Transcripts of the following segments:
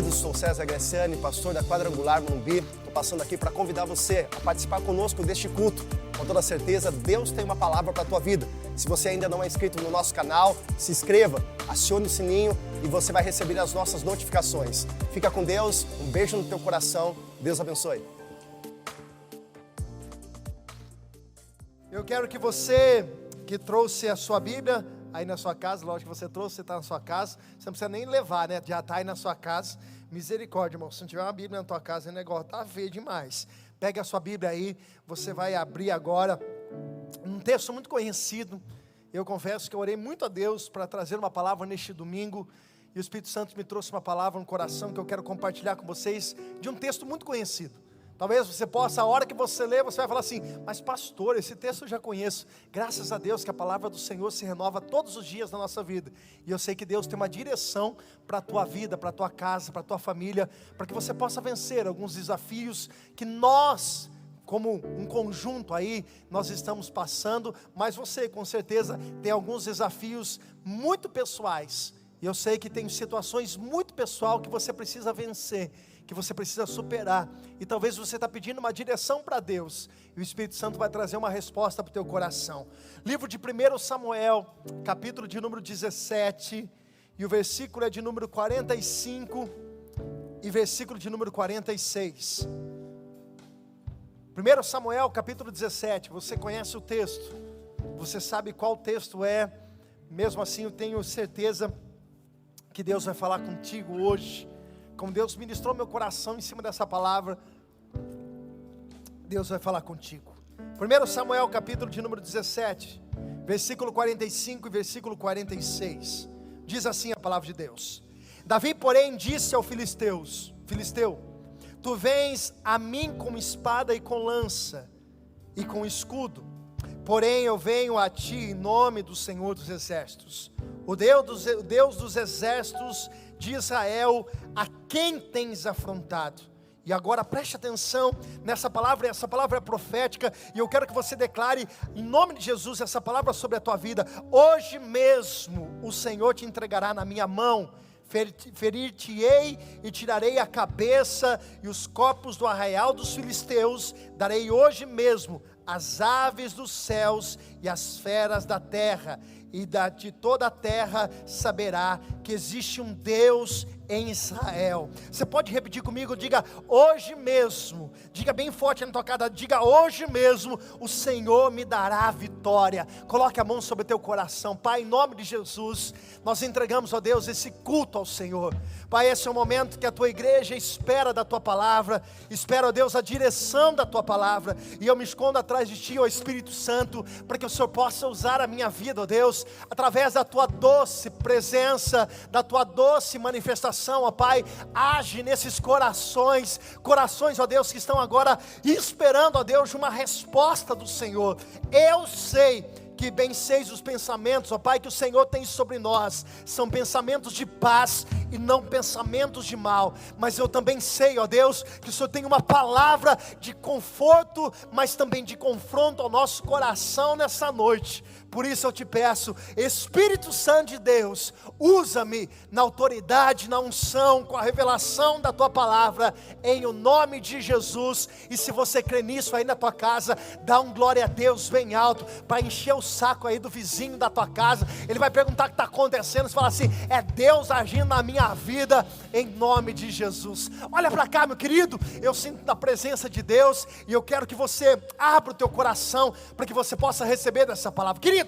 queridos, sou César Graciani, pastor da Quadrangular Morumbi. Estou passando aqui para convidar você a participar conosco deste culto. Com toda certeza, Deus tem uma palavra para a tua vida. Se você ainda não é inscrito no nosso canal, se inscreva, acione o sininho e você vai receber as nossas notificações. Fica com Deus, um beijo no teu coração, Deus abençoe. Eu quero que você que trouxe a sua Bíblia aí na sua casa, lógico que você trouxe, você está na sua casa, você não precisa nem levar, né? Já está aí na sua casa. Misericórdia, irmão. Se não tiver uma Bíblia na tua casa, o negócio está feio demais. Pega a sua Bíblia aí, você vai abrir agora um texto muito conhecido. Eu confesso que eu orei muito a Deus para trazer uma palavra neste domingo, e o Espírito Santo me trouxe uma palavra no coração que eu quero compartilhar com vocês, de um texto muito conhecido. Talvez você possa, a hora que você lê, você vai falar assim: mas pastor, esse texto eu já conheço. Graças a Deus que a palavra do Senhor se renova todos os dias na nossa vida. E eu sei que Deus tem uma direção para a tua vida, para a tua casa, para a tua família, para que você possa vencer alguns desafios que nós, como um conjunto aí, nós estamos passando. Mas você com certeza tem alguns desafios muito pessoais. E eu sei que tem situações muito pessoais que você precisa vencer, que você precisa superar, e talvez você está pedindo uma direção para Deus, e o Espírito Santo vai trazer uma resposta para o teu coração. Livro de 1 Samuel, capítulo de número 17, e o versículo é de número 45, e versículo de número 46. 1 Samuel, capítulo 17, você conhece o texto, você sabe qual texto é, mesmo assim eu tenho certeza que Deus vai falar contigo hoje. Como Deus ministrou meu coração em cima dessa palavra, Deus vai falar contigo. 1 Samuel capítulo de número 17, versículo 45 e versículo 46, diz assim a palavra de Deus: Davi porém disse ao Filisteu, tu vens a mim com espada e com lança e com escudo, porém eu venho a ti em nome do Senhor dos exércitos, o Deus dos exércitos de Israel, a quem tens afrontado. E agora preste atenção nessa palavra, essa palavra é profética, e eu quero que você declare em nome de Jesus essa palavra sobre a tua vida. Hoje mesmo o Senhor te entregará na minha mão, ferir-te-ei e tirarei a cabeça e os corpos do arraial dos filisteus, darei hoje mesmo as aves dos céus e as feras da terra, e de toda a terra saberá que existe um Deus em Israel. Você pode repetir comigo? Diga: hoje mesmo. Diga bem forte na tua casa, diga: hoje mesmo o Senhor me dará a vitória. Coloque a mão sobre o teu coração. Pai, em nome de Jesus, nós entregamos, ó Deus, esse culto ao Senhor. Pai, esse é o momento que a tua igreja espera da tua palavra, espera, ó Deus, a direção da tua palavra, e eu me escondo atrás de ti, ó Espírito Santo, para que o Senhor possa usar a minha vida, ó Deus, através da tua doce presença, da tua doce manifestação, ó Pai. Age nesses corações, ó Deus, que estão agora esperando, ó Deus, uma resposta do Senhor. Eu sei que bem seis os pensamentos, ó Pai, que o Senhor tem sobre nós, são pensamentos de paz e não pensamentos de mal. Mas eu também sei, ó Deus, que o Senhor tem uma palavra de conforto, mas também de confronto ao nosso coração nessa noite. Por isso eu te peço, Espírito Santo de Deus, usa-me na autoridade, na unção, com a revelação da tua palavra, em o nome de Jesus. E se você crê nisso aí na tua casa, dá um glória a Deus bem alto, para encher o saco aí do vizinho da tua casa. Ele vai perguntar o que está acontecendo, você fala assim: é Deus agindo na minha vida, em nome de Jesus. Olha para cá, meu querido, eu sinto a presença de Deus, e eu quero que você abra o teu coração, para que você possa receber dessa palavra. Queridos,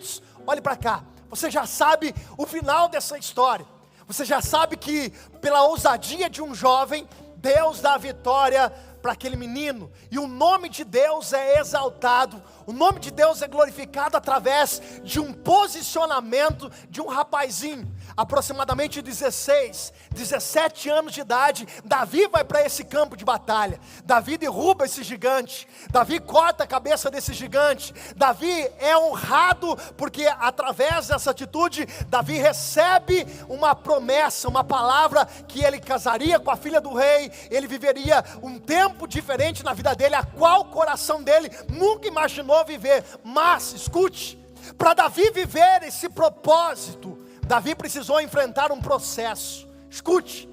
olhe para cá, você já sabe o final dessa história, você já sabe que pela ousadia de um jovem, Deus dá a vitória para aquele menino, e o nome de Deus é exaltado, o nome de Deus é glorificado através de um posicionamento de um rapazinho, aproximadamente 16, 17 anos de idade. Davi vai para esse campo de batalha, Davi derruba esse gigante, Davi corta a cabeça desse gigante, Davi é honrado, porque através dessa atitude, Davi recebe uma promessa, uma palavra, que ele casaria com a filha do rei, ele viveria um tempo diferente na vida dele, a qual o coração dele nunca imaginou viver. Mas, escute, para Davi viver esse propósito, Davi precisou enfrentar um processo. Escute,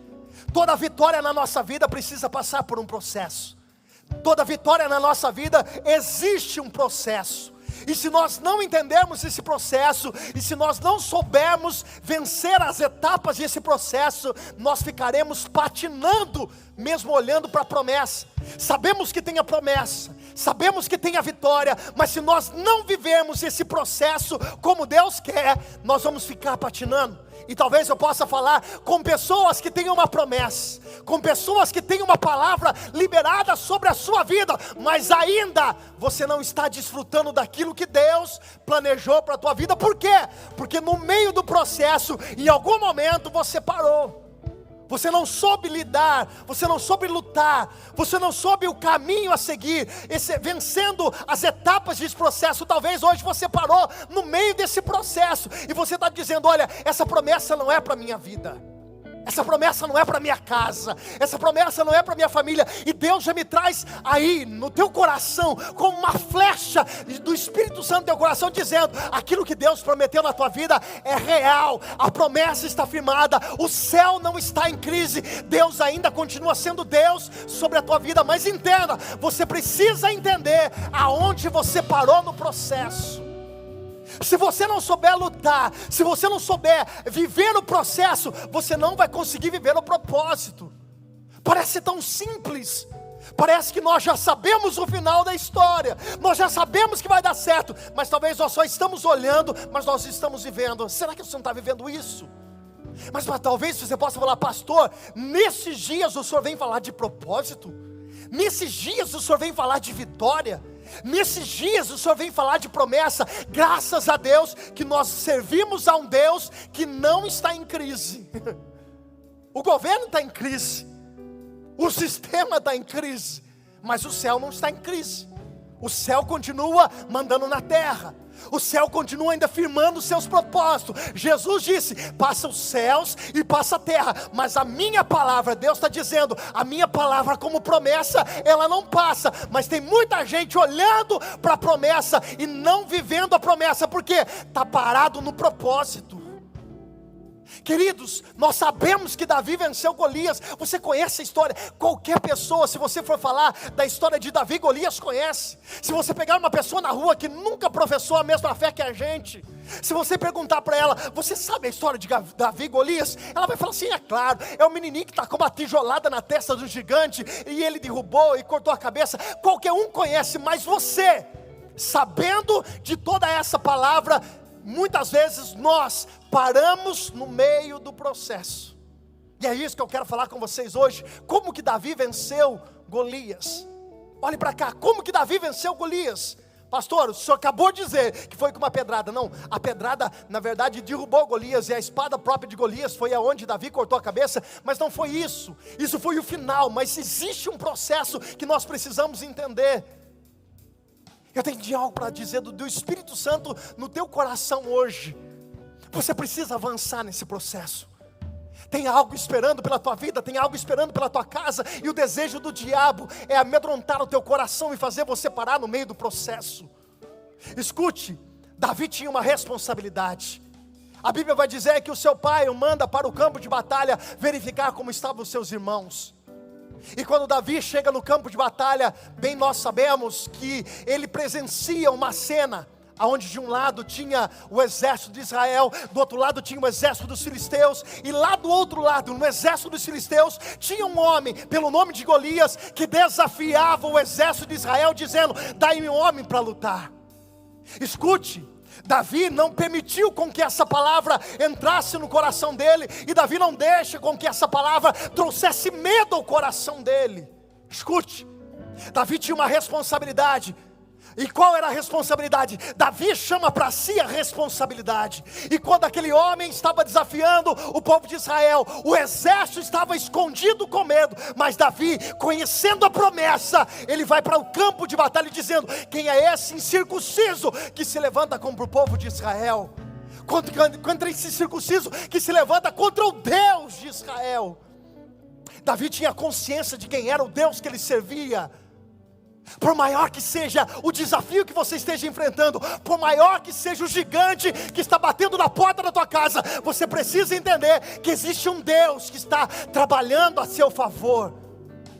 Toda vitória na nossa vida precisa passar por um processo. Toda vitória na nossa vida existe um processo. E se nós não entendermos esse processo, e se nós não soubermos vencer as etapas desse processo, nós ficaremos patinando, mesmo olhando para a promessa. Sabemos que tem a promessa, sabemos que tem a vitória, mas se nós não vivermos esse processo como Deus quer, nós vamos ficar patinando. E talvez eu possa falar com pessoas que têm uma promessa, com pessoas que têm uma palavra liberada sobre a sua vida, mas ainda você não está desfrutando daquilo que Deus planejou para a tua vida. Por quê? Porque no meio do processo, em algum momento você parou. Você não soube lidar, você não soube lutar, você não soube o caminho a seguir, vencendo as etapas desse processo. Talvez hoje você parou no meio desse processo, e você está dizendo: olha, essa promessa não é para a minha vida, essa promessa não é para minha casa, essa promessa não é para minha família. E Deus já me traz aí no teu coração, como uma flecha do Espírito Santo no teu coração, dizendo: aquilo que Deus prometeu na tua vida é real, a promessa está firmada, o céu não está em crise, Deus ainda continua sendo Deus sobre a tua vida. Mas entenda, você precisa entender aonde você parou no processo. Se você não souber lutar, se você não souber viver o processo, você não vai conseguir viver o propósito. Parece tão simples, parece que nós já sabemos o final da história, nós já sabemos que vai dar certo, mas talvez nós só estamos olhando, mas nós estamos vivendo. Será que você não está vivendo isso? Mas talvez você possa falar: pastor, nesses dias o senhor vem falar de propósito? Nesses dias o senhor vem falar de vitória? Nesses dias o Senhor vem falar de promessa? Graças a Deus que nós servimos a um Deus que não está em crise. O governo está em crise, o sistema está em crise, mas o céu não está em crise. O céu continua mandando na terra, o céu continua ainda firmando os seus propósitos. Jesus disse: passa os céus e passa a terra, mas a minha palavra, Deus está dizendo, a minha palavra como promessa, ela não passa. Mas tem muita gente olhando para a promessa e não vivendo a promessa, porque está parado no propósito. Queridos, nós sabemos que Davi venceu Golias. Você conhece a história? Qualquer pessoa, se você for falar da história de Davi, Golias conhece. Se você pegar uma pessoa na rua que nunca professou a mesma fé que a gente, se você perguntar para ela: você sabe a história de Davi e Golias? Ela vai falar assim: é claro, é o menininho que está com uma tijolada na testa do gigante, e ele derrubou e cortou a cabeça. Qualquer um conhece, mas você, sabendo de toda essa palavra, muitas vezes nós paramos no meio do processo. E é isso que eu quero falar com vocês hoje. Como que Davi venceu Golias? Olhe para cá, como que Davi venceu Golias? Pastor, o senhor acabou de dizer que foi com uma pedrada. Não, a pedrada na verdade derrubou Golias, e a espada própria de Golias foi aonde Davi cortou a cabeça. Mas não foi isso, isso foi o final. Mas existe um processo que nós precisamos entender. Eu tenho algo para dizer do Espírito Santo no teu coração hoje. Você precisa avançar nesse processo. Tem algo esperando pela tua vida, tem algo esperando pela tua casa, e o desejo do diabo é amedrontar o teu coração e fazer você parar no meio do processo. Escute, Davi tinha uma responsabilidade. A Bíblia vai dizer que o seu pai o manda para o campo de batalha verificar como estavam os seus irmãos. E quando Davi chega no campo de batalha, bem nós sabemos que ele presencia uma cena onde de um lado tinha o exército de Israel, do outro lado tinha o exército dos filisteus, e lá do outro lado, no exército dos filisteus, tinha um homem pelo nome de Golias, que desafiava o exército de Israel, dizendo: dai-me um homem para lutar. Escute, Davi não permitiu com que essa palavra entrasse no coração dele, e Davi não deixa com que essa palavra trouxesse medo ao coração dele. Escute, Davi tinha uma responsabilidade. E qual era a responsabilidade? Davi chama para si a responsabilidade. E quando aquele homem estava desafiando o povo de Israel, o exército estava escondido com medo, mas Davi, conhecendo a promessa, ele vai para o campo de batalha dizendo: quem é esse incircunciso que se levanta contra o povo de Israel? Contra esse incircunciso que se levanta contra o Deus de Israel. Davi tinha consciência de quem era o Deus que ele servia. Por maior que seja o desafio que você esteja enfrentando, por maior que seja o gigante que está batendo na porta da tua casa, você precisa entender que existe um Deus que está trabalhando a seu favor.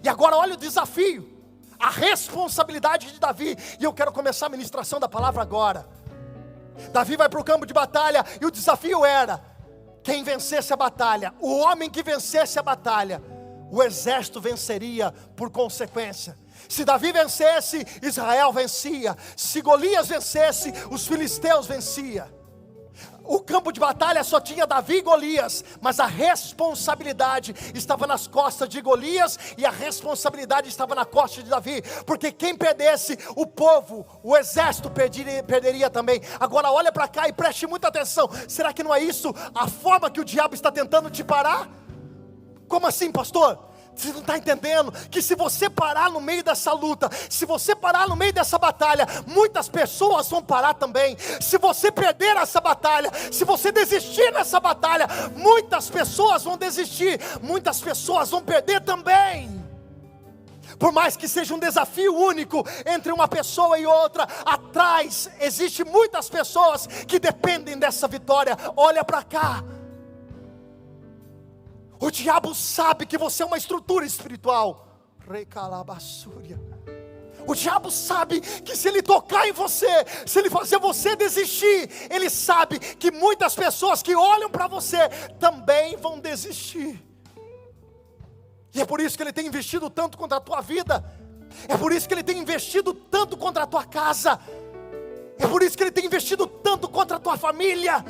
E agora olha o desafio, a responsabilidade de Davi. E eu quero começar a ministração da palavra agora. Davi vai para o campo de batalha e o desafio era: quem vencesse a batalha, o homem que vencesse a batalha, o exército venceria por consequência. Se Davi vencesse, Israel vencia. Se Golias vencesse, os filisteus venciam. O campo de batalha só tinha Davi e Golias, mas a responsabilidade estava nas costas de Golias e a responsabilidade estava na costa de Davi, porque quem perdesse, o povo, o exército perderia também. Agora olha para cá e preste muita atenção. Será que não é isso a forma que o diabo está tentando te parar? Como assim, pastor? Você não está entendendo que se você parar no meio dessa luta, se você parar no meio dessa batalha, muitas pessoas vão parar também. Se você perder essa batalha, se você desistir nessa batalha, muitas pessoas vão desistir, muitas pessoas vão perder também. Por mais que seja um desafio único entre uma pessoa e outra, atrás existe muitas pessoas que dependem dessa vitória. Olha para cá. O diabo sabe que você é uma estrutura espiritual. O diabo sabe que se ele tocar em você, se ele fazer você desistir, ele sabe que muitas pessoas que olham para você também vão desistir. E é por isso que ele tem investido tanto contra a tua vida. É por isso que ele tem investido tanto contra a tua casa. É por isso que ele tem investido tanto contra a tua família.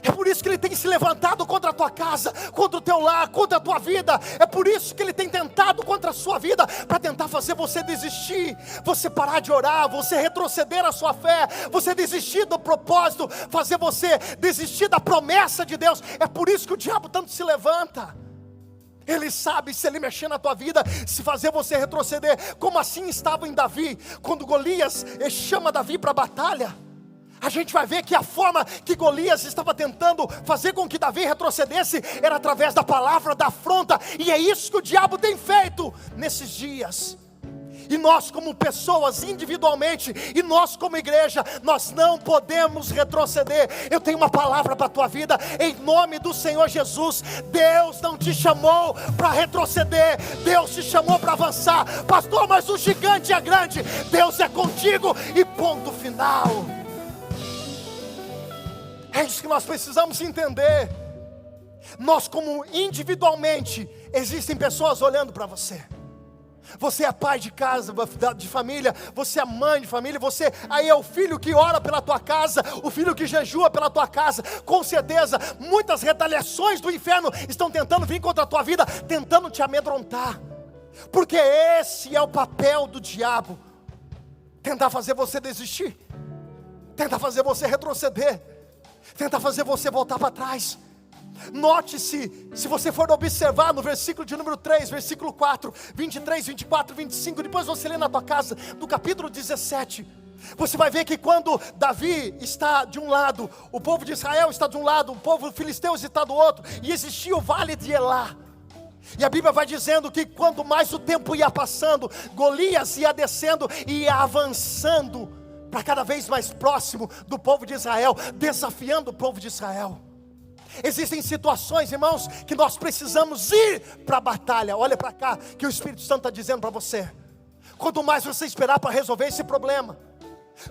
É por isso que ele tem se levantado contra a tua casa, contra o teu lar, contra a tua vida. É por isso que ele tem tentado contra a sua vida, para tentar fazer você desistir, você parar de orar, você retroceder a sua fé, você desistir do propósito, fazer você desistir da promessa de Deus. É por isso que o diabo tanto se levanta. Ele sabe, se ele mexer na tua vida, se fazer você retroceder, como assim estava em Davi, quando Golias chama Davi para a batalha. A gente vai ver que a forma que Golias estava tentando fazer com que Davi retrocedesse era através da palavra, da afronta. E é isso que o diabo tem feito nesses dias. E nós como pessoas individualmente, e nós como igreja, nós não podemos retroceder. Eu tenho uma palavra para a tua vida, em nome do Senhor Jesus. Deus não te chamou para retroceder, Deus te chamou para avançar. Pastor, mas o gigante é grande. Deus é contigo e ponto final. É isso que nós precisamos entender. Nós como individualmente, existem pessoas olhando para você. Você é pai de casa, de família, você é mãe de família, você aí é o filho que ora pela tua casa, o filho que jejua pela tua casa. Com certeza, muitas retaliações do inferno estão tentando vir contra a tua vida, tentando te amedrontar. Porque esse é o papel do diabo. Tentar fazer você desistir, tentar fazer você retroceder, tentar fazer você voltar para trás. Note-se, se você for observar no versículo de número 3, versículo 4, 23, 24, 25, depois você lê na tua casa, do capítulo 17, você vai ver que quando Davi está de um lado, o povo de Israel está de um lado, o povo filisteu está do outro, e existia o vale de Elá. E a Bíblia vai dizendo que quanto mais o tempo ia passando, Golias ia descendo e ia avançando para cada vez mais próximo do povo de Israel, desafiando o povo de Israel. Existem situações, irmãos, que nós precisamos ir para a batalha. Olha para cá, que o Espírito Santo está dizendo para você. Quanto mais você esperar para resolver esse problema,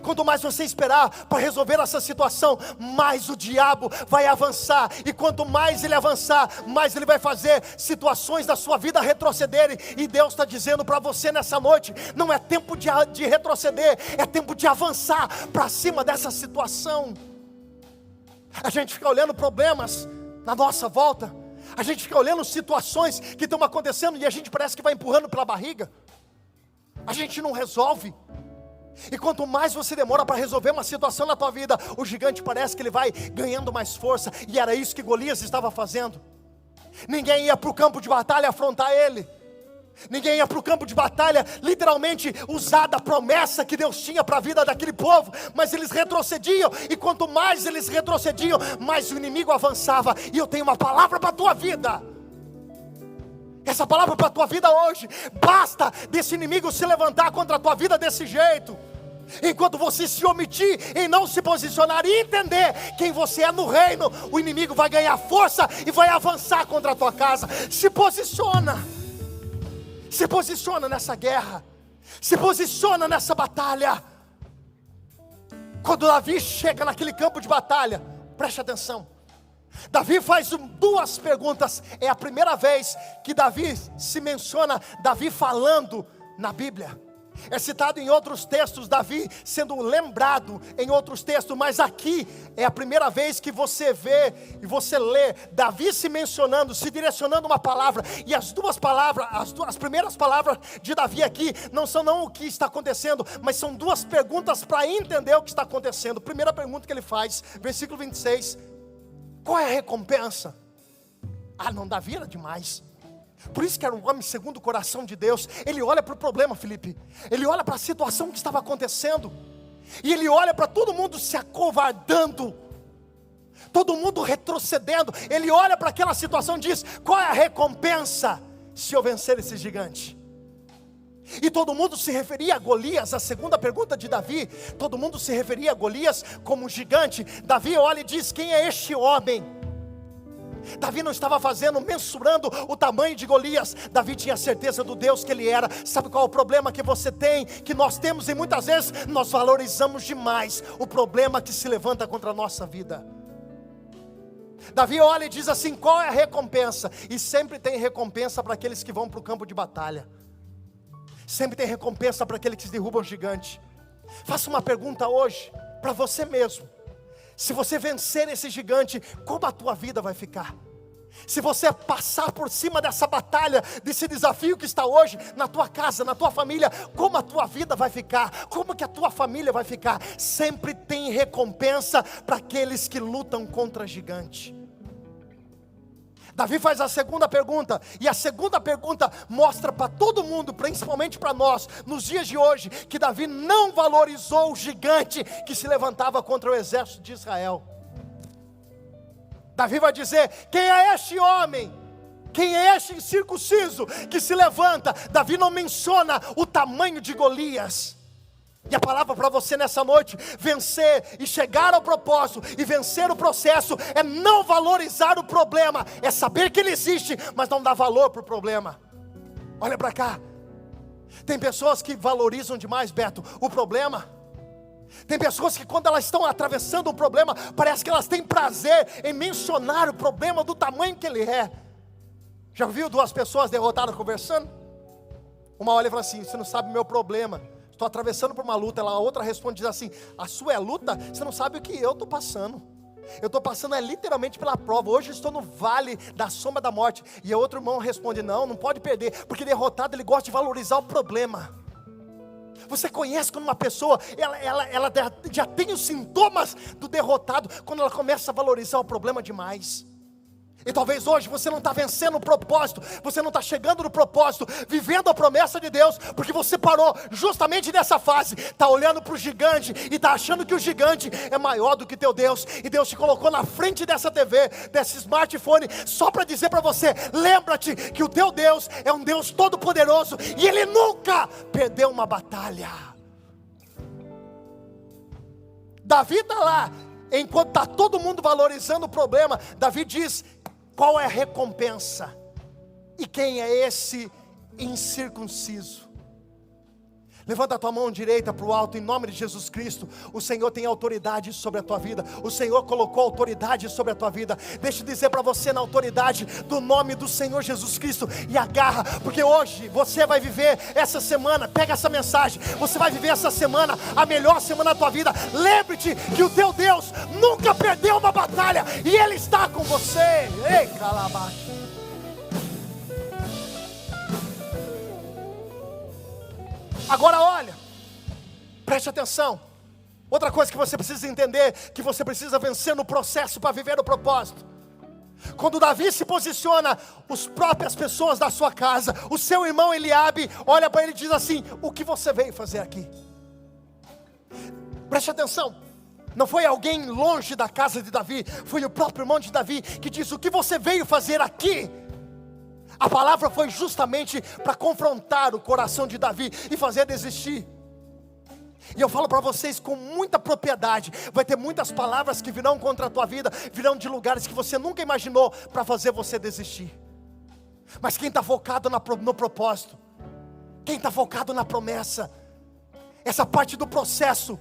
quanto mais você esperar para resolver essa situação, mais o diabo vai avançar. E quanto mais ele avançar, mais ele vai fazer situações da sua vida retrocederem. E Deus está dizendo para você nessa noite, não é tempo de retroceder, é tempo de avançar para cima dessa situação. A gente fica olhando problemas na nossa volta, a gente fica olhando situações que estão acontecendo e a gente parece que vai empurrando pela barriga. A gente não resolve. E quanto mais você demora para resolver uma situação na tua vida, o gigante parece que ele vai ganhando mais força. E era isso que Golias estava fazendo. Ninguém ia para o campo de batalha afrontar ele. Ninguém ia para o campo de batalha literalmente usar da promessa que Deus tinha para a vida daquele povo. Mas eles retrocediam, e quanto mais eles retrocediam, mais o inimigo avançava. E eu tenho uma palavra para a tua vida. Essa palavra para a tua vida hoje. Basta desse inimigo se levantar contra a tua vida desse jeito. Enquanto você se omitir em não se posicionar e entender quem você é no reino, o inimigo vai ganhar força e vai avançar contra a tua casa. Se posiciona. Se posiciona nessa guerra. Se posiciona nessa batalha. Quando Davi chega naquele campo de batalha, preste atenção. Davi faz duas perguntas. É a primeira vez que Davi se menciona, Davi falando na Bíblia. É citado em outros textos, Davi sendo lembrado em outros textos, mas aqui é a primeira vez que você vê e você lê Davi se mencionando, se direcionando uma palavra. E as duas palavras, as primeiras palavras de Davi aqui não são o que está acontecendo, mas são duas perguntas para entender o que está acontecendo. Primeira pergunta que ele faz, versículo 26: qual é a recompensa? Não, Davi era demais. Por isso que era um homem segundo o coração de Deus. Ele olha para o problema, Felipe. Ele olha para a situação que estava acontecendo. E ele olha para todo mundo se acovardando. Todo mundo retrocedendo. Ele olha para aquela situação e diz: qual é a recompensa se eu vencer esse gigante? E todo mundo se referia a Golias. A segunda pergunta de Davi, todo mundo se referia a Golias como um gigante. Davi olha e diz: quem é este homem? Davi não estava mensurando o tamanho de Golias. Davi tinha certeza do Deus que ele era. Sabe qual é o problema que você tem, que nós temos, e muitas vezes nós valorizamos demais o problema que se levanta contra a nossa vida. Davi olha e diz assim: qual é a recompensa? E sempre tem recompensa para aqueles que vão para o campo de batalha. Sempre tem recompensa para aqueles que derrubam o gigante. Faça uma pergunta hoje para você mesmo. Se você vencer esse gigante, como a tua vida vai ficar? Se você passar por cima dessa batalha, desse desafio que está hoje na tua casa, na tua família, como a tua vida vai ficar? Como que a tua família vai ficar? Sempre tem recompensa para aqueles que lutam contra gigante. Davi faz a segunda pergunta, e a segunda pergunta mostra para todo mundo, principalmente para nós, nos dias de hoje, que Davi não valorizou o gigante que se levantava contra o exército de Israel. Davi vai dizer: quem é este homem? Quem é este incircunciso que se levanta? Davi não menciona o tamanho de Golias. E a palavra para você nessa noite: vencer e chegar ao propósito e vencer o processo é não valorizar o problema, é saber que ele existe, mas não dar valor para o problema. Olha para cá, tem pessoas que valorizam demais, Beto, o problema. Tem pessoas que quando elas estão atravessando um problema, parece que elas têm prazer em mencionar o problema do tamanho que ele é. Já viu duas pessoas derrotadas conversando? Uma olha e fala assim: você não sabe o meu problema, estou atravessando por uma luta. A outra responde, diz assim: a sua é luta? Você não sabe o que eu estou passando. Eu estou passando literalmente pela prova. Hoje estou no vale da sombra da morte. E o outro irmão responde: não pode perder, porque derrotado ele gosta de valorizar o problema. Você conhece quando uma pessoa ela já tem os sintomas do derrotado, quando ela começa a valorizar o problema demais. E talvez hoje você não está vencendo o propósito, você não está chegando no propósito, vivendo a promessa de Deus, porque você parou justamente nessa fase, está olhando para o gigante e está achando que o gigante é maior do que teu Deus, e Deus te colocou na frente dessa TV, desse smartphone, só para dizer para você: lembra-te que o teu Deus é um Deus todo poderoso, e Ele nunca perdeu uma batalha. Davi está lá, enquanto está todo mundo valorizando o problema, Davi diz: qual é a recompensa? E quem é esse incircunciso? Levanta a tua mão direita para o alto, em nome de Jesus Cristo. O Senhor tem autoridade sobre a tua vida. O Senhor colocou autoridade sobre a tua vida. Deixa eu dizer para você, na autoridade do nome do Senhor Jesus Cristo, e agarra, porque hoje você vai viver essa semana. Pega essa mensagem, você vai viver essa semana, a melhor semana da tua vida. Lembre-te que o teu Deus nunca perdeu uma batalha, e Ele está com você. Ei, calabash. Agora olha, preste atenção. Outra coisa que você precisa entender, que você precisa vencer no processo para viver o propósito. Quando Davi se posiciona, as próprias pessoas da sua casa, o seu irmão Eliabe, olha para ele e diz assim: o que você veio fazer aqui? Preste atenção. Não foi alguém longe da casa de Davi, foi o próprio irmão de Davi que diz: o que você veio fazer aqui? A palavra foi justamente para confrontar o coração de Davi e fazer desistir. E eu falo para vocês com muita propriedade, vai ter muitas palavras que virão contra a tua vida, virão de lugares que você nunca imaginou para fazer você desistir. Mas quem está focado no propósito, quem está focado na promessa, essa parte do processo,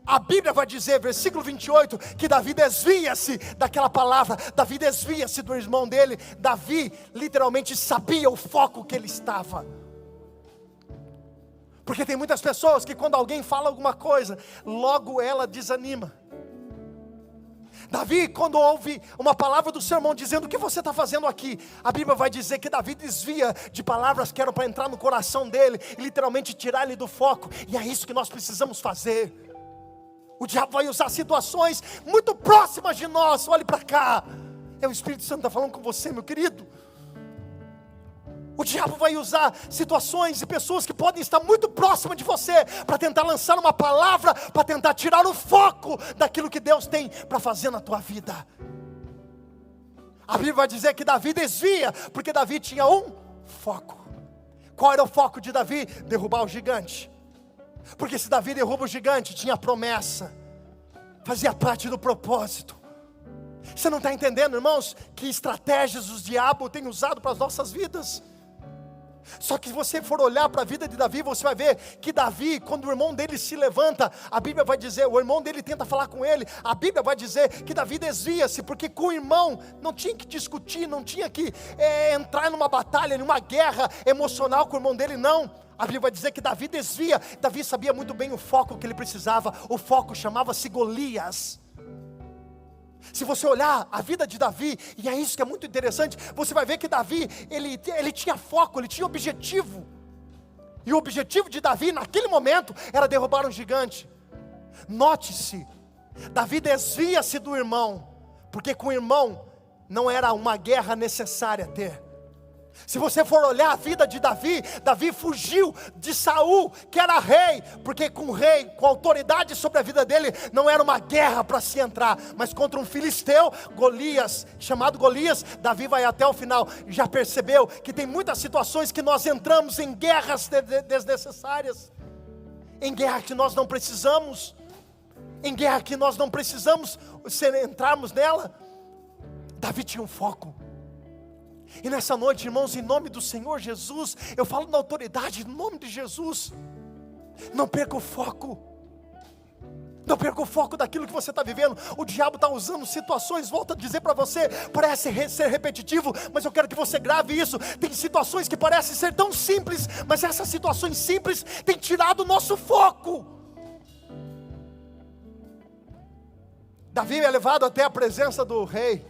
a Bíblia vai dizer, versículo 28, que Davi desvia-se daquela palavra, Davi desvia-se do irmão dele. Davi literalmente sabia o foco que ele estava. Porque tem muitas pessoas que quando alguém fala alguma coisa, logo ela desanima. Davi, quando ouve uma palavra do seu irmão dizendo: o que você está fazendo aqui? A Bíblia vai dizer que Davi desvia de palavras que eram para entrar no coração dele e literalmente tirar ele do foco. E é isso que nós precisamos fazer. O diabo vai usar situações muito próximas de nós. Olhe para cá, é o Espírito Santo que está falando com você, meu querido. O diabo vai usar situações e pessoas que podem estar muito próximas de você para tentar lançar uma palavra, para tentar tirar o foco daquilo que Deus tem para fazer na tua vida. A Bíblia vai dizer que Davi desvia, porque Davi tinha um foco. Qual era o foco de Davi? Derrubar o gigante. Porque se Davi derruba o gigante, tinha promessa, fazia parte do propósito. Você não está entendendo, irmãos, que estratégias o diabo tem usado para as nossas vidas? Só que se você for olhar para a vida de Davi, você vai ver que Davi, quando o irmão dele se levanta, a Bíblia vai dizer, o irmão dele tenta falar com ele, a Bíblia vai dizer que Davi desvia-se, porque com o irmão não tinha que discutir, não tinha que entrar numa batalha, numa guerra emocional com o irmão dele, não. A Bíblia vai dizer que Davi desvia. Davi sabia muito bem o foco que ele precisava. O foco chamava-se Golias. Se você olhar a vida de Davi, e é isso que é muito interessante, você vai ver que Davi, ele tinha foco, ele tinha objetivo. E o objetivo de Davi naquele momento era derrubar um gigante. Note-se, Davi desvia-se do irmão, porque com o irmão não era uma guerra necessária ter. Se você for olhar a vida de Davi, Davi fugiu de Saul, que era rei, porque com o rei, com autoridade sobre a vida dele, não era uma guerra para se entrar, mas contra um filisteu, Golias, chamado Golias, Davi vai até o final. Já percebeu que tem muitas situações que nós entramos em guerras desnecessárias, em guerra que nós não precisamos, em guerra que nós não precisamos entrarmos nela. Davi tinha um foco. E nessa noite, irmãos, em nome do Senhor Jesus, eu falo na autoridade, em nome de Jesus, não perca o foco. Não perca o foco daquilo que você está vivendo. O diabo está usando situações, volto a dizer para você, parece ser repetitivo, mas eu quero que você grave isso. Tem situações que parecem ser tão simples, mas essas situações simples têm tirado o nosso foco. Davi é levado até a presença do rei.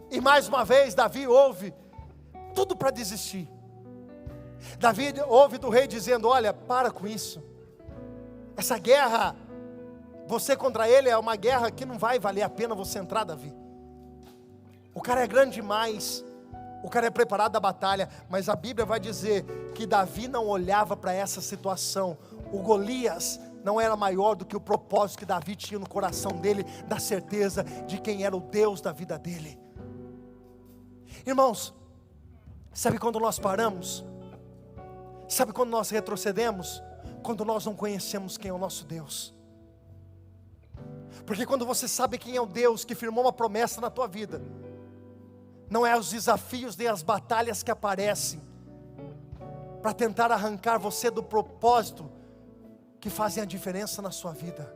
E mais uma vez Davi ouve tudo para desistir. Davi ouve do rei dizendo: olha, para com isso. Essa guerra, você contra ele é uma guerra que não vai valer a pena você entrar, Davi. O cara é grande demais, o cara é preparado da batalha. Mas a Bíblia vai dizer que Davi não olhava para essa situação. O Golias não era maior do que o propósito que Davi tinha no coração dele, da certeza de quem era o Deus da vida dele. Irmãos, sabe quando nós paramos? Sabe quando nós retrocedemos? Quando nós não conhecemos quem é o nosso Deus. Porque quando você sabe quem é o Deus que firmou uma promessa na tua vida, não é os desafios nem as batalhas que aparecem para tentar arrancar você do propósito que fazem a diferença na sua vida.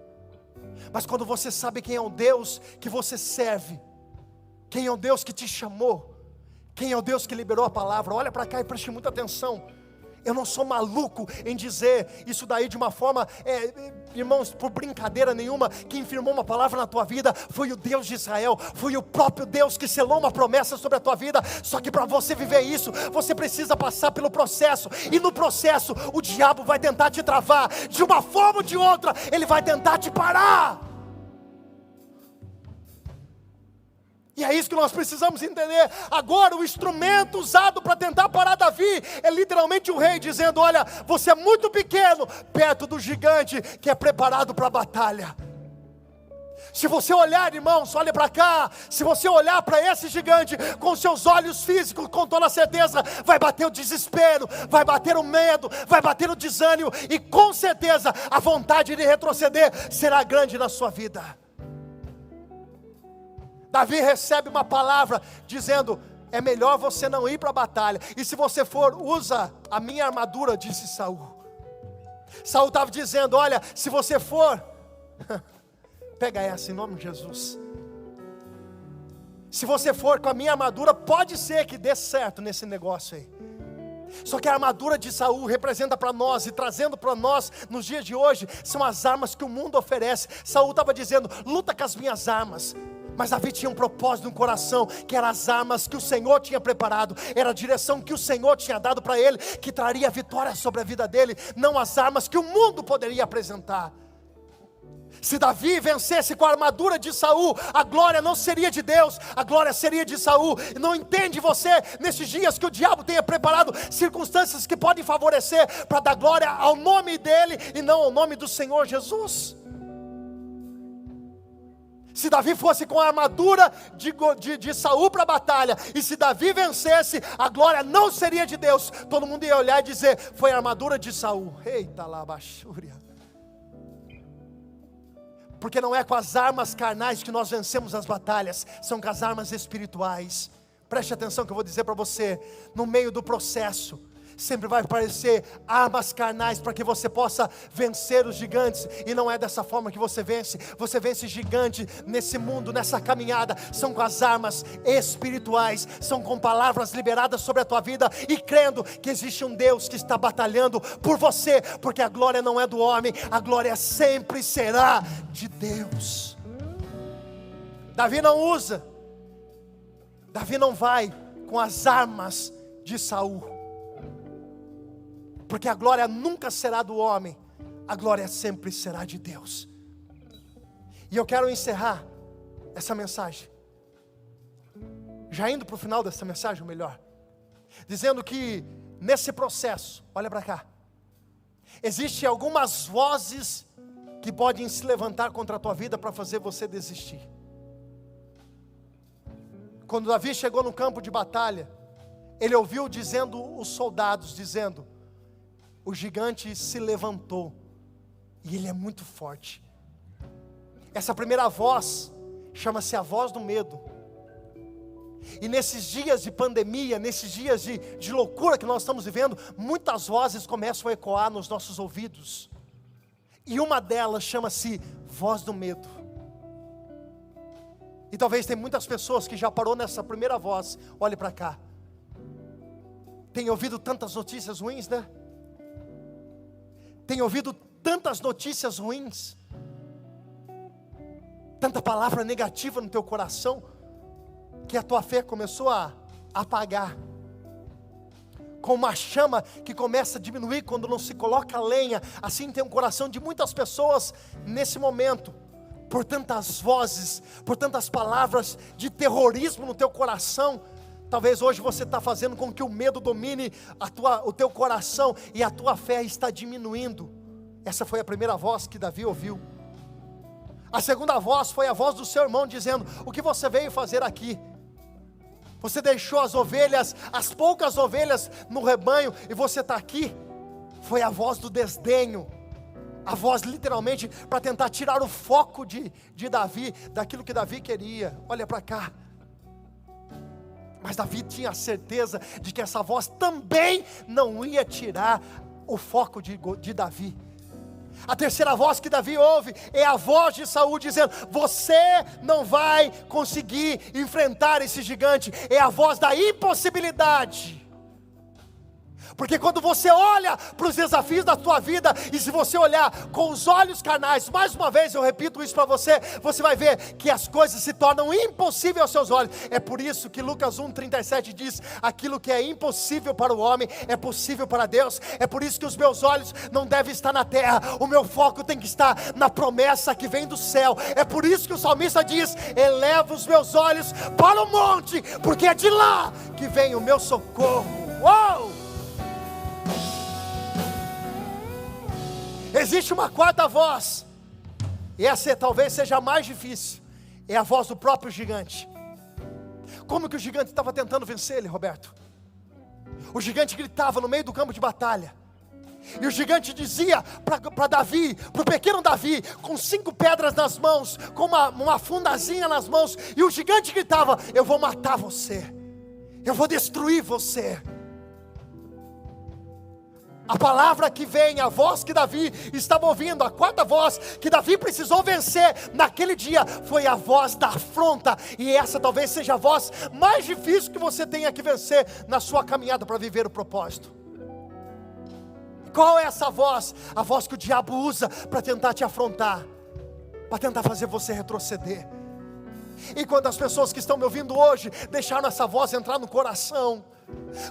Mas quando você sabe quem é o Deus que você serve, quem é o Deus que te chamou, quem é o Deus que liberou a palavra, olha para cá e preste muita atenção. Eu não sou maluco em dizer isso daí de uma forma, irmãos, por brincadeira nenhuma. Quem firmou uma palavra na tua vida foi o Deus de Israel, foi o próprio Deus que selou uma promessa sobre a tua vida. Só que para você viver isso, você precisa passar pelo processo. E no processo, o diabo vai tentar te travar, de uma forma ou de outra, ele vai tentar te parar. E é isso que nós precisamos entender. Agora o instrumento usado para tentar parar Davi é literalmente o rei dizendo: olha, você é muito pequeno perto do gigante que é preparado para a batalha. Se você olhar, irmãos, olha para cá. Se você olhar para esse gigante com seus olhos físicos, com toda certeza, vai bater o desespero, vai bater o medo, vai bater o desânimo, e com certeza a vontade de retroceder será grande na sua vida. Davi recebe uma palavra dizendo: é melhor você não ir para a batalha, e se você for, usa a minha armadura, disse Saul. Saul estava dizendo: olha, se você for, pega essa em nome de Jesus. Se você for com a minha armadura, pode ser que dê certo nesse negócio aí. Só que a armadura de Saul representa para nós, e trazendo para nós nos dias de hoje, são as armas que o mundo oferece. Saul estava dizendo: luta com as minhas armas. Mas Davi tinha um propósito no coração, que eram as armas que o Senhor tinha preparado, era a direção que o Senhor tinha dado para ele, que traria vitória sobre a vida dele, não as armas que o mundo poderia apresentar. Se Davi vencesse com a armadura de Saul, a glória não seria de Deus, a glória seria de Saul. E não entende você, nesses dias, que o diabo tenha preparado circunstâncias que podem favorecer, para dar glória ao nome dele, e não ao nome do Senhor Jesus? Se Davi fosse com a armadura de Saul para a batalha, e se Davi vencesse, a glória não seria de Deus. Todo mundo ia olhar e dizer: foi a armadura de Saul. Eita lá, baixúria. Porque não é com as armas carnais que nós vencemos as batalhas, são com as armas espirituais. Preste atenção que eu vou dizer para você. No meio do processo, sempre vai aparecer armas carnais para que você possa vencer os gigantes, e não é dessa forma que você vence. Você vence gigante nesse mundo, nessa caminhada, são com as armas espirituais, são com palavras liberadas sobre a tua vida, e crendo que existe um Deus que está batalhando por você, porque a glória não é do homem, a glória sempre será de Deus. Davi não vai com as armas de Saul, porque a glória nunca será do homem, a glória sempre será de Deus. E eu quero encerrar essa mensagem, já indo para o final dessa mensagem, ou melhor, dizendo que nesse processo, olha para cá, existem algumas vozes que podem se levantar contra a tua vida para fazer você desistir. Quando Davi chegou no campo de batalha, ele ouviu os soldados dizendo: o gigante se levantou, e ele é muito forte. Essa primeira voz chama-se a voz do medo. E nesses dias de pandemia, nesses dias de loucura que nós estamos vivendo, muitas vozes começam a ecoar nos nossos ouvidos. E uma delas chama-se voz do medo. E talvez tem muitas pessoas que já parou nessa primeira voz. Olhe para cá. Tem ouvido tantas notícias ruins, né? Tem ouvido tantas notícias ruins, tanta palavra negativa no teu coração, que a tua fé começou a apagar, com uma chama que começa a diminuir quando não se coloca lenha. Assim tem o coração de muitas pessoas nesse momento, por tantas vozes, por tantas palavras de terrorismo no teu coração. Talvez hoje você está fazendo com que o medo domine o teu coração, e a tua fé está diminuindo. Essa foi a primeira voz que Davi ouviu. A segunda voz foi a voz do seu irmão dizendo: o que você veio fazer aqui? Você deixou as ovelhas, as poucas ovelhas no rebanho, e você está aqui? Foi a voz do desdenho, a voz literalmente para tentar tirar o foco de Davi, daquilo que Davi queria. Olha para cá. Mas Davi tinha a certeza de que essa voz também não ia tirar o foco de Davi. A terceira voz que Davi ouve é a voz de Saul dizendo: você não vai conseguir enfrentar esse gigante. É a voz da impossibilidade. Porque quando você olha para os desafios da tua vida, e se você olhar com os olhos carnais, mais uma vez eu repito isso para você, você vai ver que as coisas se tornam impossíveis aos seus olhos. É por isso que Lucas 1:37 diz: aquilo que é impossível para o homem é possível para Deus. É por isso que os meus olhos não devem estar na terra, o meu foco tem que estar na promessa que vem do céu. É por isso que o salmista diz: eleva os meus olhos para o monte, porque é de lá que vem o meu socorro. Uou! Existe uma quarta voz, E essa talvez seja a mais difícil. É a voz do próprio gigante. Como que o gigante estava tentando vencer ele, Roberto? O gigante gritava no meio do campo de batalha. E o gigante dizia para Davi, para o pequeno Davi, com 5 pedras nas mãos, com uma fundazinha nas mãos. E o gigante gritava: eu vou matar você, eu vou destruir você. A palavra que vem, a voz que Davi estava ouvindo, a quarta voz que Davi precisou vencer naquele dia, foi a voz da afronta. E essa talvez seja a voz mais difícil que você tenha que vencer na sua caminhada para viver o propósito. Qual é essa voz? A voz que o diabo usa para tentar te afrontar, para tentar fazer você retroceder. E quando as pessoas que estão me ouvindo hoje deixaram essa voz entrar no coração,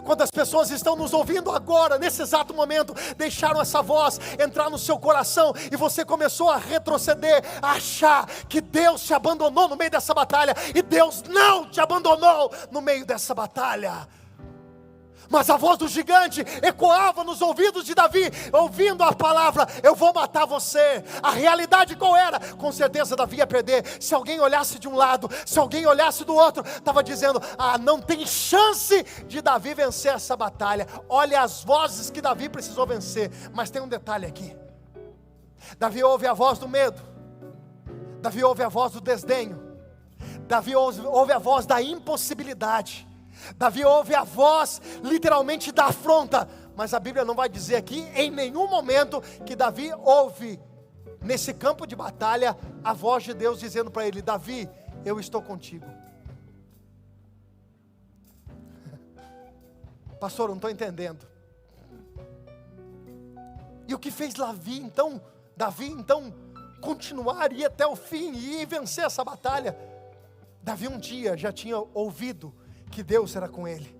quando as pessoas estão nos ouvindo agora, nesse exato momento, deixaram essa voz entrar no seu coração, e você começou a retroceder, a achar que Deus te abandonou no meio dessa batalha, e Deus não te abandonou no meio dessa batalha. Mas a voz do gigante ecoava nos ouvidos de Davi, ouvindo a palavra: eu vou matar você. A realidade qual era? Com certeza Davi ia perder. Se alguém olhasse de um lado, se alguém olhasse do outro, estava dizendo: não tem chance de Davi vencer essa batalha. Olha as vozes que Davi precisou vencer. Mas tem um detalhe aqui. Davi ouve a voz do medo, Davi ouve a voz do desdenho, Davi ouve a voz da impossibilidade, Davi ouve a voz literalmente da afronta. Mas a Bíblia não vai dizer aqui em nenhum momento que Davi ouve nesse campo de batalha a voz de Deus dizendo para ele: Davi, eu estou contigo. Pastor, eu não estou entendendo. E o que fez Davi então continuar e ir até o fim e ir vencer essa batalha? Davi um dia já tinha ouvido que Deus era com ele.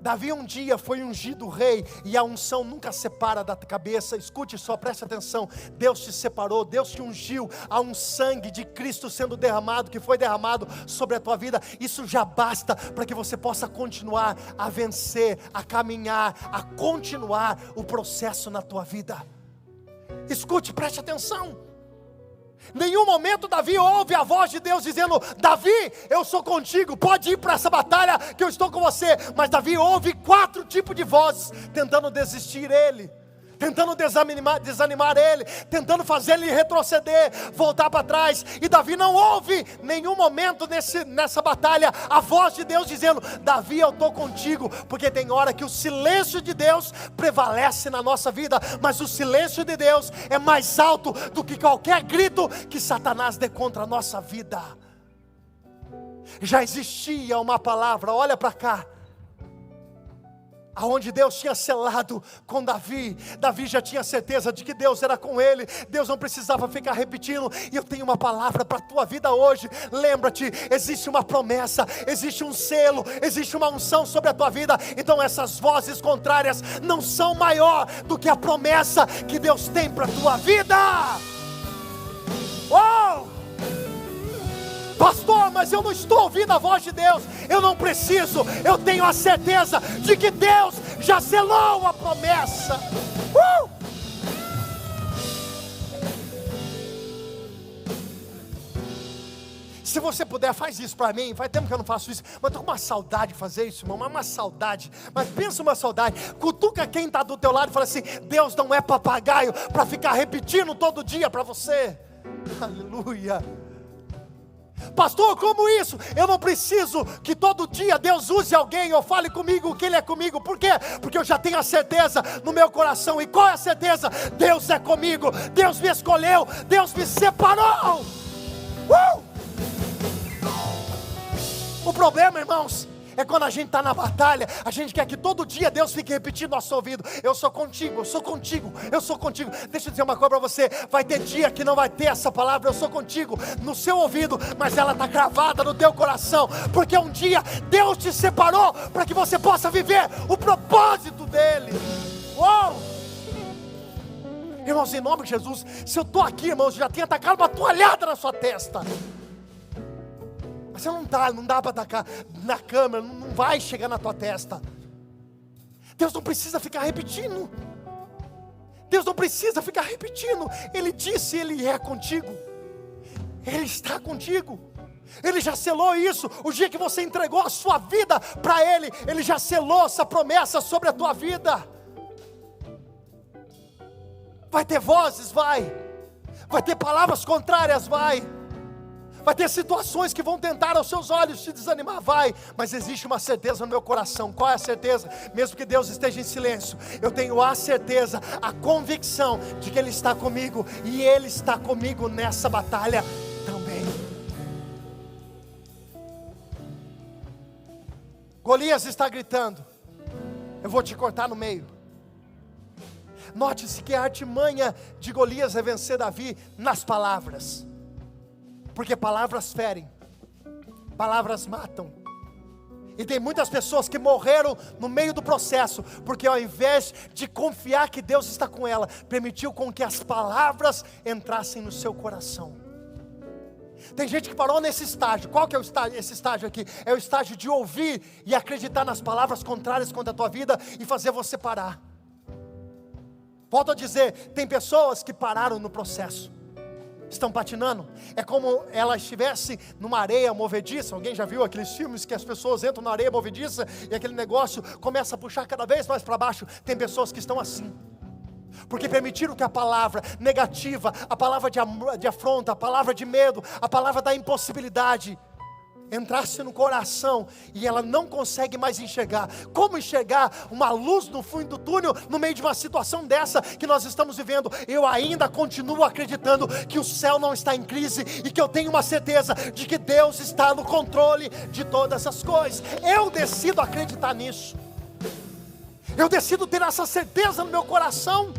Davi um dia foi ungido rei, e a unção nunca separa da cabeça. Escute só, preste atenção. Deus te separou, Deus te ungiu. Há um sangue de Cristo sendo derramado, que foi derramado sobre a tua vida. Isso já basta para que você possa continuar a vencer, a caminhar, a continuar o processo na tua vida. Escute, preste atenção. Nenhum momento Davi ouve a voz de Deus dizendo: Davi, eu sou contigo, pode ir para essa batalha que eu estou com você. Mas Davi ouve 4 tipos de vozes tentando desistir ele, tentando desanimar ele, tentando fazer ele retroceder, voltar para trás. E Davi não ouve nenhum momento nessa batalha a voz de Deus dizendo: Davi, eu estou contigo. Porque tem hora que o silêncio de Deus prevalece na nossa vida, mas o silêncio de Deus é mais alto do que qualquer grito que Satanás dê contra a nossa vida. Já existia uma palavra, olha para cá, aonde Deus tinha selado com Davi. Davi já tinha certeza de que Deus era com ele. Deus não precisava ficar repetindo. E eu tenho uma palavra para a tua vida hoje. Lembra-te, existe uma promessa, existe um selo, existe uma unção sobre a tua vida. Então essas vozes contrárias não são maior do que a promessa que Deus tem para a tua vida. Oh! Pastor, mas eu não estou ouvindo a voz de Deus. Eu não preciso, eu tenho a certeza de que Deus já selou a promessa. Se você puder, faz isso para mim. Faz tempo que eu não faço isso, mas estou com uma saudade de fazer isso, irmão. Uma saudade, mas pensa uma saudade. Cutuca quem está do teu lado e fala assim: Deus não é papagaio para ficar repetindo todo dia para você. Aleluia. Pastor, como isso? Eu não preciso que todo dia Deus use alguém ou fale comigo que Ele é comigo. Por quê? Porque eu já tenho a certeza no meu coração. E qual é a certeza? Deus é comigo, Deus me escolheu, Deus me separou. O problema, irmãos, é quando a gente está na batalha, a gente quer que todo dia Deus fique repetindo no nosso ouvido: eu sou contigo, eu sou contigo, eu sou contigo. Deixa eu dizer uma coisa para você: vai ter dia que não vai ter essa palavra, eu sou contigo, no seu ouvido, mas ela está gravada no teu coração, porque um dia Deus te separou para que você possa viver o propósito dEle. Irmãos, em nome de Jesus, se eu estou aqui, irmãos, já tenho atacado uma toalhada na sua testa. Você não dá para atacar na câmera, não vai chegar na tua testa. Deus não precisa ficar repetindo. Deus não precisa ficar repetindo. Ele disse, Ele é contigo. Ele está contigo. Ele já selou isso. O dia que você entregou a sua vida para Ele, Ele já selou essa promessa sobre a tua vida. Vai ter vozes? Vai ter palavras contrárias? Vai ter situações que vão tentar aos seus olhos te desanimar? Vai, mas existe uma certeza no meu coração. Qual é a certeza? Mesmo que Deus esteja em silêncio, eu tenho a certeza, a convicção de que Ele está comigo, e Ele está comigo nessa batalha também. Golias está gritando: eu vou te cortar no meio. Note-se que a artimanha de Golias é vencer Davi nas palavras, porque palavras ferem, palavras matam. E tem muitas pessoas que morreram no meio do processo, porque ao invés de confiar que Deus está com ela, permitiu com que as palavras entrassem no seu coração. Tem gente que parou nesse estágio. Qual que é esse estágio aqui? É o estágio de ouvir e acreditar nas palavras contrárias contra a tua vida e fazer você parar. Volto a dizer, tem pessoas que pararam no processo, estão patinando. É como ela estivesse numa areia movediça. Alguém já viu aqueles filmes que as pessoas entram na areia movediça e aquele negócio começa a puxar cada vez mais para baixo? Tem pessoas que estão assim, porque permitiram que a palavra negativa, a palavra de afronta, a palavra de medo, a palavra da impossibilidade entrasse no coração, e ela não consegue mais enxergar. Como enxergar uma luz no fundo do túnel, no meio de uma situação dessa que nós estamos vivendo? Eu ainda continuo acreditando que o céu não está em crise, e que eu tenho uma certeza de que Deus está no controle de todas as coisas. Eu decido acreditar nisso. Eu decido ter essa certeza no meu coração,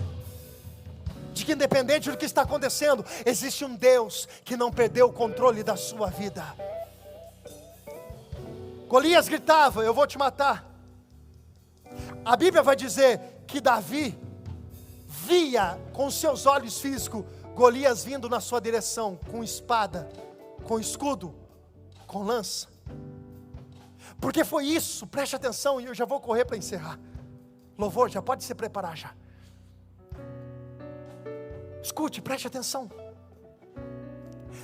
de que independente do que está acontecendo, existe um Deus que não perdeu o controle da sua vida. Golias gritava: eu vou te matar. A Bíblia vai dizer que Davi via com seus olhos físicos Golias vindo na sua direção, com espada, com escudo, com lança. Porque foi isso, preste atenção, e eu já vou correr para encerrar. Louvor, já pode se preparar já. Escute, preste atenção.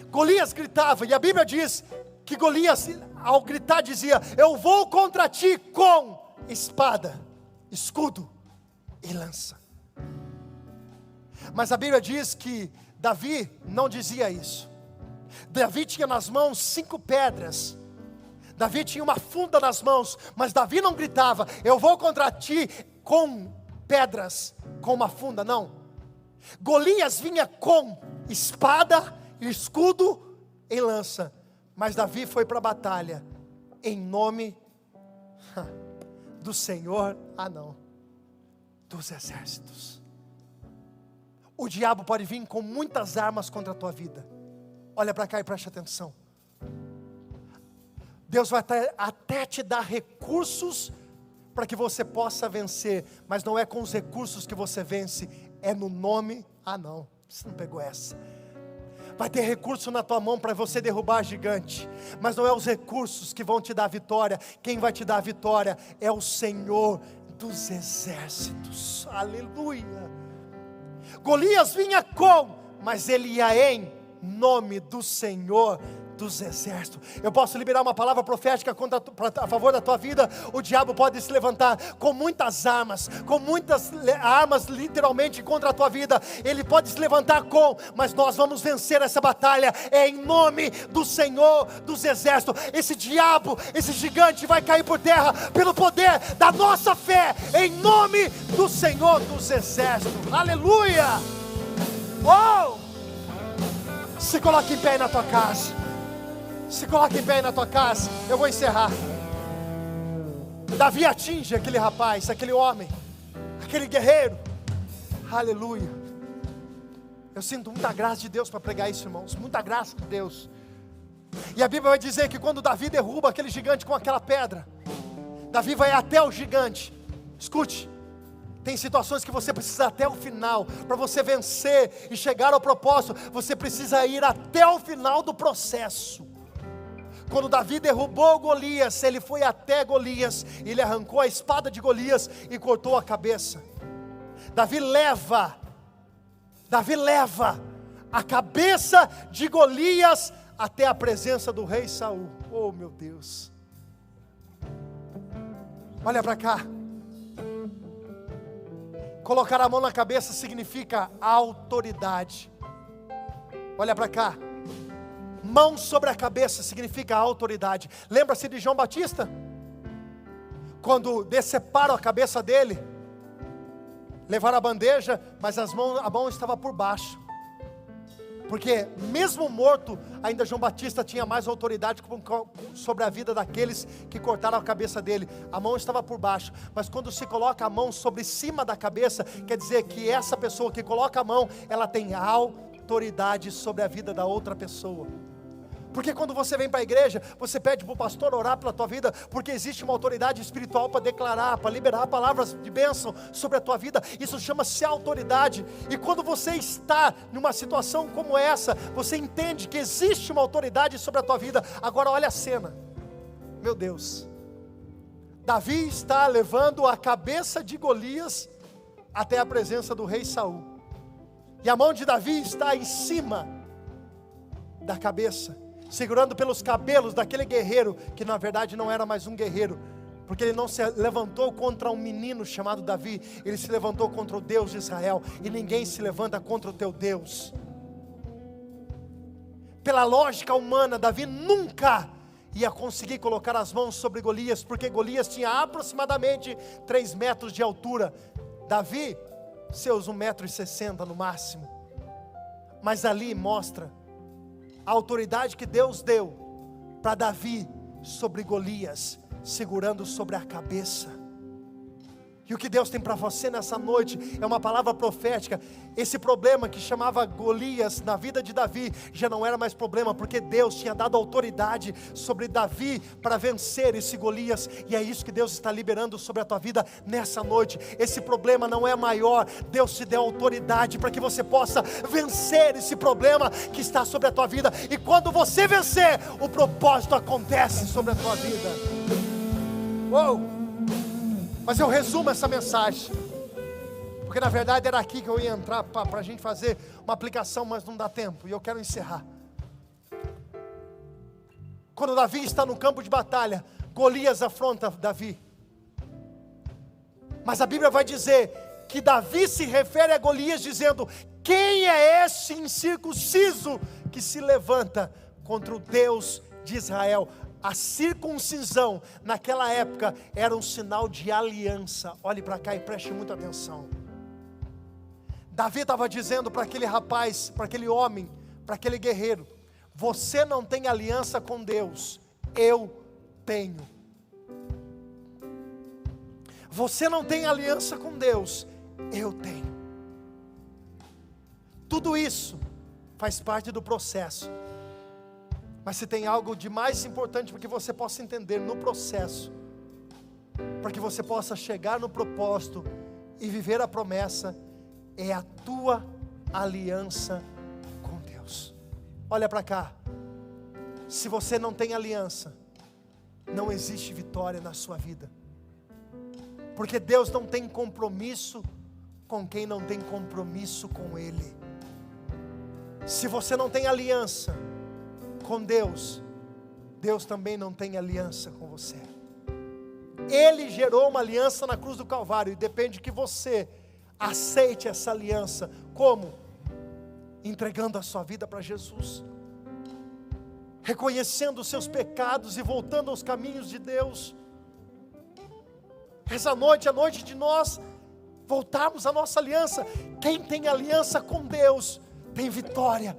Golias gritava, e a Bíblia diz que Golias, ao gritar, dizia: eu vou contra ti com espada, escudo e lança. Mas a Bíblia diz que Davi não dizia isso. Davi tinha nas mãos 5 pedras. Davi tinha uma funda nas mãos, mas Davi não gritava: eu vou contra ti com pedras, com uma funda. Não. Golias vinha com espada, escudo e lança. Mas Davi foi para a batalha em nome do Senhor, dos exércitos. O diabo pode vir com muitas armas contra a tua vida. Olha para cá e preste atenção. Deus vai até te dar recursos para que você possa vencer, mas não é com os recursos que você vence, é no nome. Você não pegou essa. Vai ter recurso na tua mão para você derrubar gigante, mas não é os recursos que vão te dar a vitória. Quem vai te dar a vitória é o Senhor dos exércitos. Aleluia. Golias vinha mas ele ia em nome do Senhor dos exércitos. Eu posso liberar uma palavra profética a favor da tua vida. O diabo pode se levantar com muitas armas, literalmente contra a tua vida. Ele pode se levantar mas nós vamos vencer essa batalha, é em nome do Senhor dos exércitos. Esse diabo, esse gigante vai cair por terra pelo poder da nossa fé, em nome do Senhor dos exércitos. Aleluia. Se coloque em pé aí na tua casa. Se coloque em pé aí na tua casa. Eu vou encerrar. Davi atinge aquele rapaz, aquele homem, aquele guerreiro. Aleluia. Eu sinto muita graça de Deus para pregar isso, irmãos. Muita graça de Deus. E a Bíblia vai dizer que quando Davi derruba aquele gigante com aquela pedra, Davi vai até o gigante. Escute, tem situações que você precisa até o final. Para você vencer e chegar ao propósito, você precisa ir até o final do processo. Quando Davi derrubou Golias, ele foi até Golias, ele arrancou a espada de Golias e cortou a cabeça. Davi leva a cabeça de Golias até a presença do rei Saul. Oh, meu Deus. Olha para cá. Colocar a mão na cabeça significa autoridade. Olha para cá. Mão sobre a cabeça significa autoridade. Lembra-se de João Batista? Quando deceparam a cabeça dele, levaram a bandeja, mas a mão estava por baixo. Porque mesmo morto, ainda João Batista tinha mais autoridade sobre a vida daqueles que cortaram a cabeça dele. A mão estava por baixo, mas quando se coloca a mão sobre cima da cabeça, quer dizer que essa pessoa que coloca a mão, ela tem autoridade sobre a vida da outra pessoa. Porque quando você vem para a igreja, você pede para o pastor orar pela tua vida, porque existe uma autoridade espiritual para declarar, para liberar palavras de bênção sobre a tua vida. Isso chama-se autoridade. E quando você está numa situação como essa, você entende que existe uma autoridade sobre a tua vida. Agora olha a cena, meu Deus. Davi está levando a cabeça de Golias até a presença do rei Saul. E a mão de Davi está em cima da cabeça, segurando pelos cabelos daquele guerreiro, que na verdade não era mais um guerreiro, porque ele não se levantou contra um menino chamado Davi, ele se levantou contra o Deus de Israel, e ninguém se levanta contra o teu Deus. Pela lógica humana, Davi nunca ia conseguir colocar as mãos sobre Golias, porque Golias tinha aproximadamente 3 metros de altura, Davi, seus 1,60 m no máximo. Mas ali mostra a autoridade que Deus deu para Davi sobre Golias, segurando sobre a cabeça. E o que Deus tem para você nessa noite é uma palavra profética. Esse problema que chamava Golias na vida de Davi já não era mais problema, porque Deus tinha dado autoridade sobre Davi para vencer esse Golias. E é isso que Deus está liberando sobre a tua vida nessa noite. Esse problema não é maior. Deus te deu autoridade para que você possa vencer esse problema que está sobre a tua vida. E quando você vencer, o propósito acontece sobre a tua vida. Uou! Mas eu resumo essa mensagem, porque na verdade era aqui que eu ia entrar para a gente fazer uma aplicação, mas não dá tempo, e eu quero encerrar. Quando Davi está no campo de batalha, Golias afronta Davi. Mas a Bíblia vai dizer que Davi se refere a Golias dizendo: quem é esse incircunciso que se levanta contra o Deus de Israel? A circuncisão naquela época era um sinal de aliança. Olhe para cá e preste muita atenção. Davi estava dizendo para aquele rapaz, para aquele homem, para aquele guerreiro: você não tem aliança com Deus, eu tenho. Você não tem aliança com Deus, eu tenho. Tudo isso faz parte do processo. Mas se tem algo de mais importante para que você possa entender no processo, para que você possa chegar no propósito e viver a promessa, é a tua aliança com Deus. Olha para cá. Se você não tem aliança, não existe vitória na sua vida. Porque Deus não tem compromisso com quem não tem compromisso com Ele. Se você não tem aliança com Deus, Deus também não tem aliança com você. Ele gerou uma aliança na cruz do Calvário, e depende que você aceite essa aliança. Como? Entregando a sua vida para Jesus, reconhecendo os seus pecados e voltando aos caminhos de Deus. Essa noite é a noite de nós voltarmos à nossa aliança. Quem tem aliança com Deus tem vitória.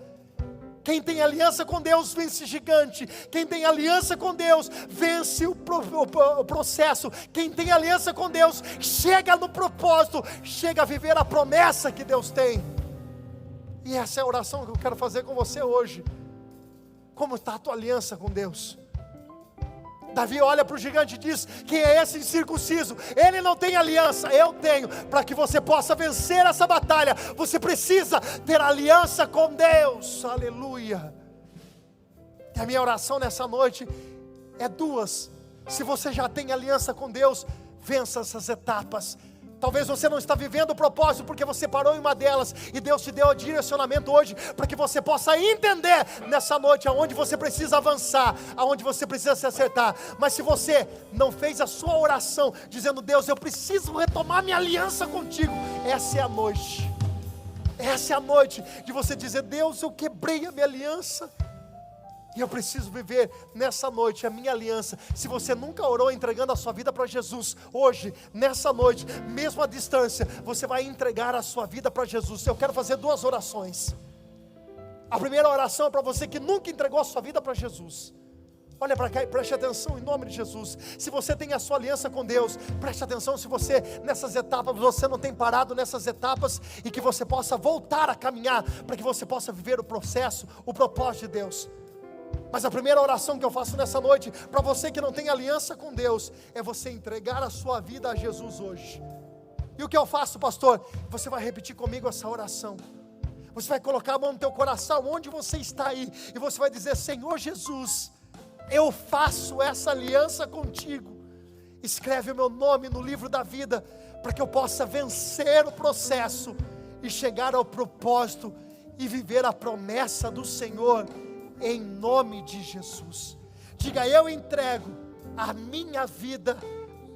Quem tem aliança com Deus vence gigante. Quem tem aliança com Deus vence o processo. Quem tem aliança com Deus chega no propósito, chega a viver a promessa que Deus tem. E essa é a oração que eu quero fazer com você hoje. Como está a tua aliança com Deus? Davi olha para o gigante e diz: quem é esse incircunciso? Ele não tem aliança, eu tenho. Para que você possa vencer essa batalha, você precisa ter aliança com Deus. Aleluia. E a minha oração nessa noite é duas. Se você já tem aliança com Deus, vença essas etapas. Talvez você não está vivendo o propósito porque você parou em uma delas, e Deus te deu o direcionamento hoje para que você possa entender nessa noite aonde você precisa avançar, aonde você precisa se acertar. Mas se você não fez a sua oração dizendo: Deus, eu preciso retomar minha aliança contigo, essa é a noite. Essa é a noite de você dizer: Deus, eu quebrei a minha aliança e eu preciso viver nessa noite a minha aliança. Se você nunca orou entregando a sua vida para Jesus, hoje, nessa noite, mesmo à distância, você vai entregar a sua vida para Jesus. Eu quero fazer 2 orações. A primeira oração é para você que nunca entregou a sua vida para Jesus. Olha para cá e preste atenção em nome de Jesus. Se você tem a sua aliança com Deus, preste atenção. Se você nessas etapas, você não tem parado nessas etapas, e que você possa voltar a caminhar, para que você possa viver o processo, o propósito de Deus. Mas a primeira oração que eu faço nessa noite, para você que não tem aliança com Deus, é você entregar a sua vida a Jesus hoje. E o que eu faço, pastor? Você vai repetir comigo essa oração. Você vai colocar a mão no teu coração, onde você está aí, e você vai dizer: Senhor Jesus, eu faço essa aliança contigo. Escreve o meu nome no livro da vida, para que eu possa vencer o processo e chegar ao propósito e viver a promessa do Senhor, em nome de Jesus. Diga: eu entrego a minha vida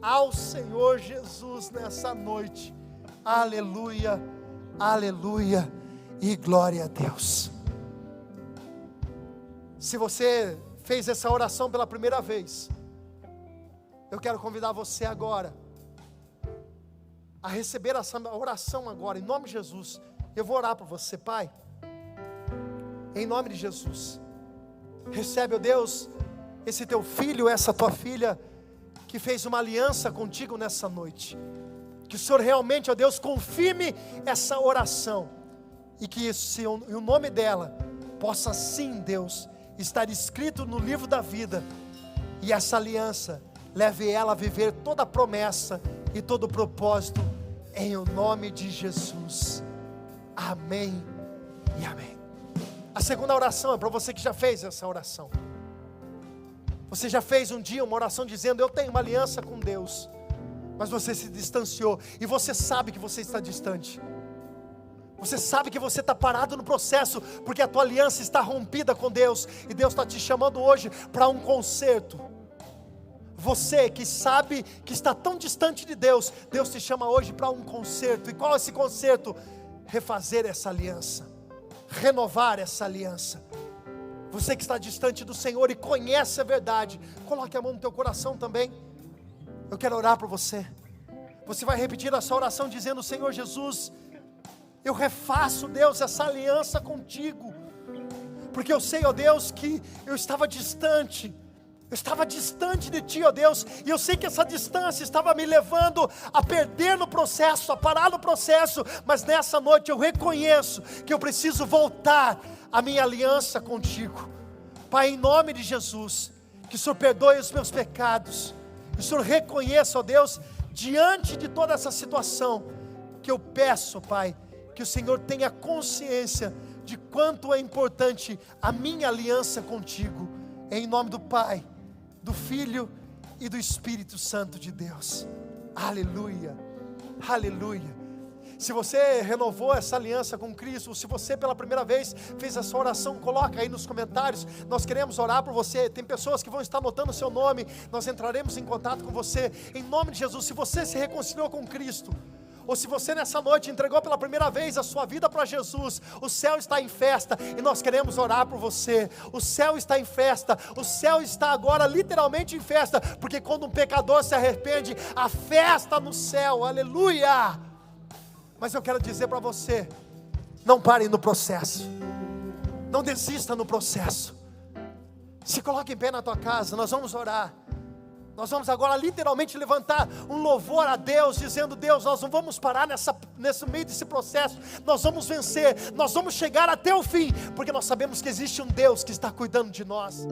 ao Senhor Jesus nessa noite. Aleluia, aleluia e glória a Deus. Se você fez essa oração pela primeira vez, eu quero convidar você agora a receber essa oração agora, em nome de Jesus. Eu vou orar por você, Pai, em nome de Jesus. Recebe, ó Deus, esse teu filho, essa tua filha, que fez uma aliança contigo nessa noite. Que o Senhor realmente, ó Deus, confirme essa oração, e que o nome dela possa sim, Deus, estar escrito no livro da vida, e essa aliança leve ela a viver toda a promessa e todo o propósito, em o nome de Jesus. Amém e amém. A segunda oração é para você que já fez essa oração. Você já fez um dia uma oração dizendo: eu tenho uma aliança com Deus, mas você se distanciou, e você sabe que você está distante. Você sabe que você está parado no processo, porque a tua aliança está rompida com Deus, e Deus está te chamando hoje para um conserto. Você que sabe que está tão distante de Deus, Deus te chama hoje para um conserto. E qual é esse conserto? Refazer essa aliança, renovar essa aliança. Você que está distante do Senhor e conhece a verdade, coloque a mão no teu coração também. Eu quero orar por você. Você vai repetir essa oração dizendo: Senhor Jesus, eu refaço, Deus, essa aliança contigo, porque eu sei, ó Deus, que eu estava distante de Ti, ó Deus, e eu sei que essa distância estava me levando a perder no processo, a parar no processo, mas nessa noite eu reconheço que eu preciso voltar a minha aliança contigo. Pai, em nome de Jesus, que o Senhor perdoe os meus pecados, que o Senhor reconheça, ó Deus, diante de toda essa situação, que eu peço, Pai, que o Senhor tenha consciência de quanto é importante a minha aliança contigo, em nome do Pai, do Filho e do Espírito Santo de Deus. Aleluia, aleluia. Se você renovou essa aliança com Cristo, ou se você pela primeira vez fez essa oração, coloca aí nos comentários. Nós queremos orar por você. Tem pessoas que vão estar anotando o seu nome, nós entraremos em contato com você, em nome de Jesus. Se você se reconciliou com Cristo, ou se você nessa noite entregou pela primeira vez a sua vida para Jesus, o céu está em festa, e nós queremos orar por você. O céu está em festa, o céu está agora literalmente em festa, porque quando um pecador se arrepende, há festa no céu, aleluia. Mas eu quero dizer para você: não pare no processo, não desista no processo. Se coloque em pé na tua casa, nós vamos orar. Nós vamos agora literalmente levantar um louvor a Deus, dizendo: Deus, nós não vamos parar nesse meio desse processo, nós vamos vencer, nós vamos chegar até o fim, porque nós sabemos que existe um Deus que está cuidando de nós.